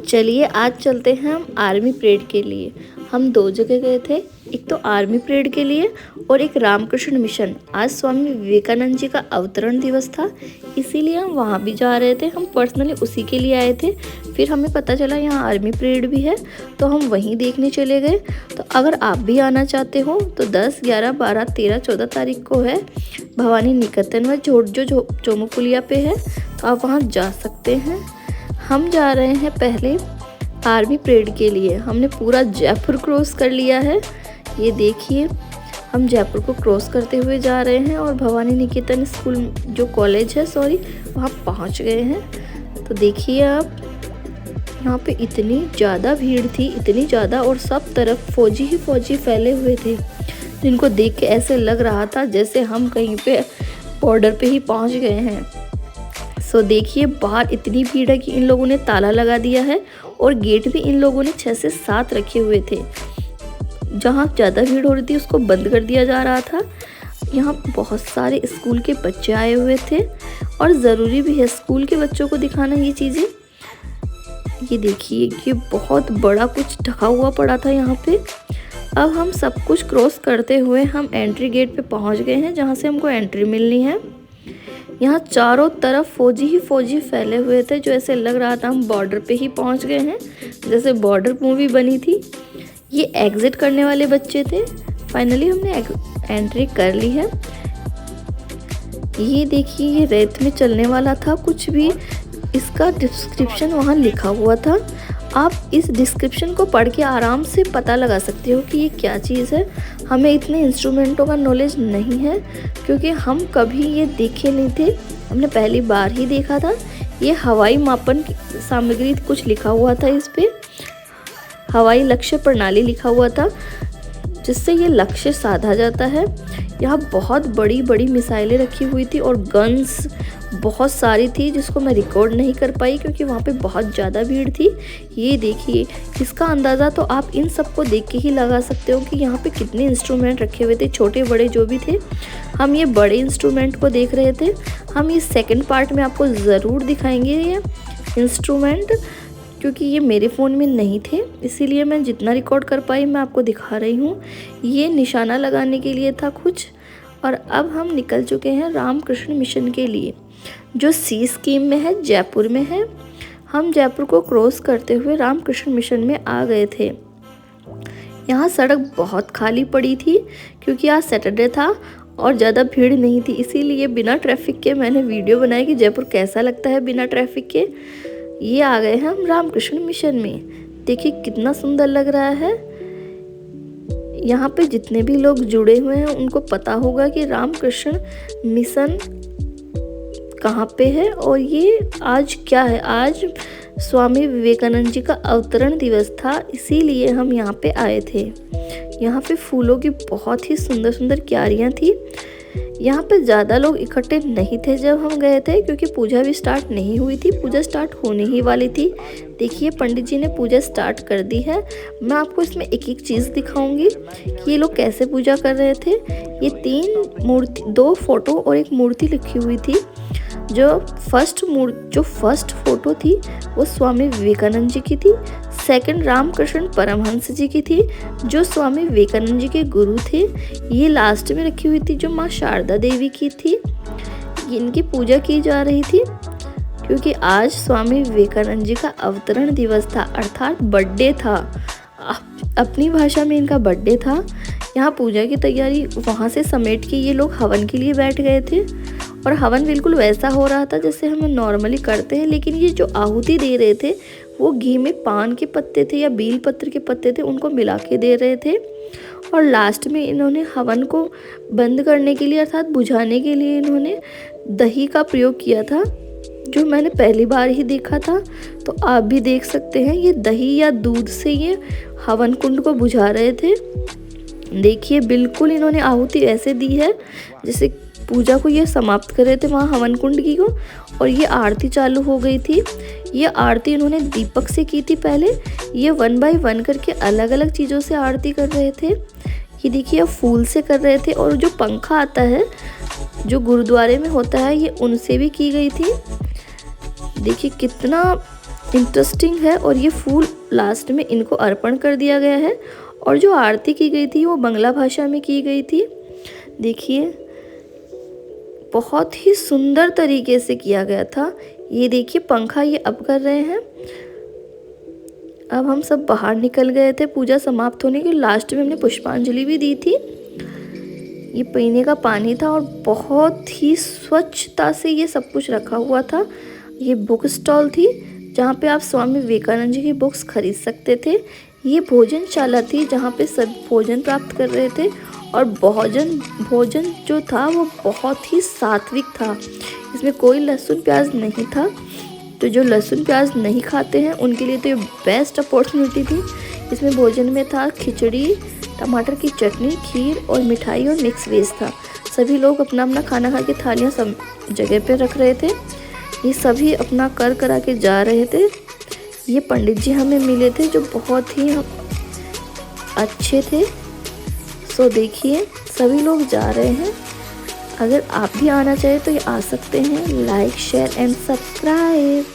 चलिए आज चलते हैं हम आर्मी परेड के लिए। हम 2 जगह गए थे, एक तो आर्मी परेड के लिए और एक रामकृष्ण मिशन। आज स्वामी विवेकानंद जी का अवतरण दिवस था, इसीलिए हम वहाँ भी जा रहे थे। हम पर्सनली उसी के लिए आए थे। फिर हमें पता चला यहाँ आर्मी परेड भी है, तो हम वहीं देखने चले गए। तो अगर आप भी आना चाहते हो तो 10, 11, 12, 13, 14 तारीख को है भवानी निकेतन में, जो चोमुपुलिया पे है, तो आप वहाँ जा सकते हैं। हम जा रहे हैं पहले आर्मी परेड के लिए। हमने पूरा जयपुर क्रॉस कर लिया है, ये देखिए। हम जयपुर को क्रॉस करते हुए जा रहे हैं और भवानी निकेतन स्कूल जो कॉलेज है वहाँ पहुँच गए हैं। तो देखिए आप, यहाँ पे इतनी ज़्यादा भीड़ थी, इतनी ज़्यादा, और सब तरफ फौजी ही फौजी फैले हुए थे, जिनको देख के ऐसे लग रहा था जैसे हम कहीं पे बॉर्डर पे ही पहुँच गए हैं। सो देखिए बाहर इतनी भीड़ है कि इन लोगों ने ताला लगा दिया है और गेट भी इन लोगों ने 6 से 7 रखे हुए थे। जहाँ ज़्यादा भीड़ हो रही थी उसको बंद कर दिया जा रहा था। यहाँ बहुत सारे स्कूल के बच्चे आए हुए थे और ज़रूरी भी है स्कूल के बच्चों को दिखाना ये चीज़ें। ये देखिए कि बहुत बड़ा कुछ ढका हुआ पड़ा था यहाँ पे। अब हम सब कुछ क्रॉस करते हुए हम एंट्री गेट पे पहुँच गए हैं, जहाँ से हमको एंट्री मिलनी है। यहाँ चारों तरफ फौजी ही फौजी फैले हुए थे, जो ऐसे लग रहा था हम बॉर्डर पे ही पहुँच गए हैं, जैसे बॉर्डर मूवी बनी थी। ये एग्ज़िट करने वाले बच्चे थे। फाइनली हमने एंट्री कर ली है। ये देखिए ये रेत में चलने वाला था कुछ भी, इसका डिस्क्रिप्शन वहाँ लिखा हुआ था। आप इस डिस्क्रिप्शन को पढ़ के आराम से पता लगा सकते हो कि ये क्या चीज़ है। हमें इतने इंस्ट्रूमेंटों का नॉलेज नहीं है क्योंकि हम कभी ये देखे नहीं थे, हमने पहली बार ही देखा था। ये हवाई मापन सामग्री कुछ लिखा हुआ था, इस पे हवाई लक्ष्य प्रणाली लिखा हुआ था, जिससे ये लक्ष्य साधा जाता है। यहाँ बहुत बड़ी बड़ी मिसाइलें रखी हुई थी और गन्स बहुत सारी थी, जिसको मैं रिकॉर्ड नहीं कर पाई क्योंकि वहाँ पे बहुत ज़्यादा भीड़ थी। ये देखिए, इसका अंदाज़ा तो आप इन सब को देख के ही लगा सकते हो कि यहाँ पे कितने इंस्ट्रूमेंट रखे हुए थे, छोटे बड़े जो भी थे। हम ये बड़े इंस्ट्रूमेंट को देख रहे थे। हम ये सेकेंड पार्ट में आपको ज़रूर दिखाएंगे ये इंस्ट्रूमेंट, क्योंकि ये मेरे फ़ोन में नहीं थे, इसीलिए मैं जितना रिकॉर्ड कर पाई मैं आपको दिखा रही हूँ। ये निशाना लगाने के लिए था कुछ। और अब हम निकल चुके हैं रामकृष्ण मिशन के लिए, जो सी स्कीम में है, जयपुर में है। हम जयपुर को क्रॉस करते हुए रामकृष्ण मिशन में आ गए थे। यहाँ सड़क बहुत खाली पड़ी थी क्योंकि आज सैटरडे था और ज़्यादा भीड़ नहीं थी, इसीलिए बिना ट्रैफिक के मैंने वीडियो बनाई कि जयपुर कैसा लगता है बिना ट्रैफिक के। ये आ गए हैं हम रामकृष्ण मिशन में। देखिए कितना सुंदर लग रहा है। यहाँ पे जितने भी लोग जुड़े हुए हैं उनको पता होगा कि रामकृष्ण मिशन कहाँ पे है और ये आज क्या है। आज स्वामी विवेकानंद जी का अवतरण दिवस था, इसीलिए हम यहाँ पे आए थे। यहाँ पे फूलों की बहुत ही सुंदर सुंदर क्यारियाँ थी। यहाँ पे ज़्यादा लोग इकट्ठे नहीं थे जब हम गए थे, क्योंकि पूजा भी स्टार्ट नहीं हुई थी, पूजा स्टार्ट होने ही वाली थी। देखिए पंडित जी ने पूजा स्टार्ट कर दी है। मैं आपको इसमें एक एक चीज़ दिखाऊंगी कि ये लोग कैसे पूजा कर रहे थे। ये 3 मूर्ति, 2 फोटो और एक मूर्ति लिखी हुई थी। जो फर्स्ट फोटो थी वो स्वामी विवेकानंद जी की थी। सेकंड रामकृष्ण परमहंस जी की थी, जो स्वामी विवेकानंद जी के गुरु थे। ये लास्ट में रखी हुई थी जो माँ शारदा देवी की थी। इनकी पूजा की जा रही थी क्योंकि आज स्वामी विवेकानंद जी का अवतरण दिवस था, अर्थात बर्थडे था। अपनी भाषा में इनका बर्थडे था। यहाँ पूजा की तैयारी वहाँ से समेट के ये लोग हवन के लिए बैठ गए थे और हवन बिल्कुल वैसा हो रहा था जैसे हम नॉर्मली करते हैं, लेकिन ये जो आहुति दे रहे थे वो घी में पान के पत्ते थे या बील पत्र के पत्ते थे, उनको मिला के दे रहे थे। और लास्ट में इन्होंने हवन को बंद करने के लिए अर्थात बुझाने के लिए इन्होंने दही का प्रयोग किया था, जो मैंने पहली बार ही देखा था। तो आप भी देख सकते हैं ये दही या दूध से ये हवन कुंड को बुझा रहे थे। देखिए बिल्कुल इन्होंने आहुति ऐसे दी है जैसे पूजा को ये समाप्त कर रहे थे वहाँ हवन कुंड की को। और ये आरती चालू हो गई थी। ये आरती इन्होंने दीपक से की थी पहले। ये 1 बाय 1 करके अलग अलग चीज़ों से आरती कर रहे थे। ये देखिए फूल से कर रहे थे, और जो पंखा आता है जो गुरुद्वारे में होता है ये उनसे भी की गई थी। देखिए कितना इंटरेस्टिंग है। और ये फूल लास्ट में इनको अर्पण कर दिया गया है। और जो आरती की गई थी वो बांग्ला भाषा में की गई थी। देखिए बहुत ही सुंदर तरीके से किया गया था। ये देखिए पंखा ये अब कर रहे हैं। अब हम सब बाहर निकल गए थे पूजा समाप्त होने के। लास्ट में हमने पुष्पांजलि भी दी थी। ये पीने का पानी था और बहुत ही स्वच्छता से ये सब कुछ रखा हुआ था। ये बुक स्टॉल थी जहाँ पे आप स्वामी विवेकानंद जी की बुक्स खरीद सकते थे। ये भोजनशाला थी जहाँ पे सब भोजन प्राप्त कर रहे थे। और भोजन जो था वो बहुत ही सात्विक था। इसमें कोई लहसुन प्याज नहीं था। तो जो लहसुन प्याज नहीं खाते हैं उनके लिए तो ये बेस्ट अपॉर्चुनिटी थी। इसमें भोजन में था खिचड़ी, टमाटर की चटनी, खीर और मिठाई और मिक्स वेज था। सभी लोग अपना अपना खाना खा के थालियाँ सब जगह पे रख रहे थे। ये सभी अपना कर करा के जा रहे थे। ये पंडित जी हमें मिले थे जो बहुत ही अच्छे थे। सो देखिए सभी लोग जा रहे हैं। अगर आप भी आना चाहे तो ये आ सकते हैं। Like share and subscribe.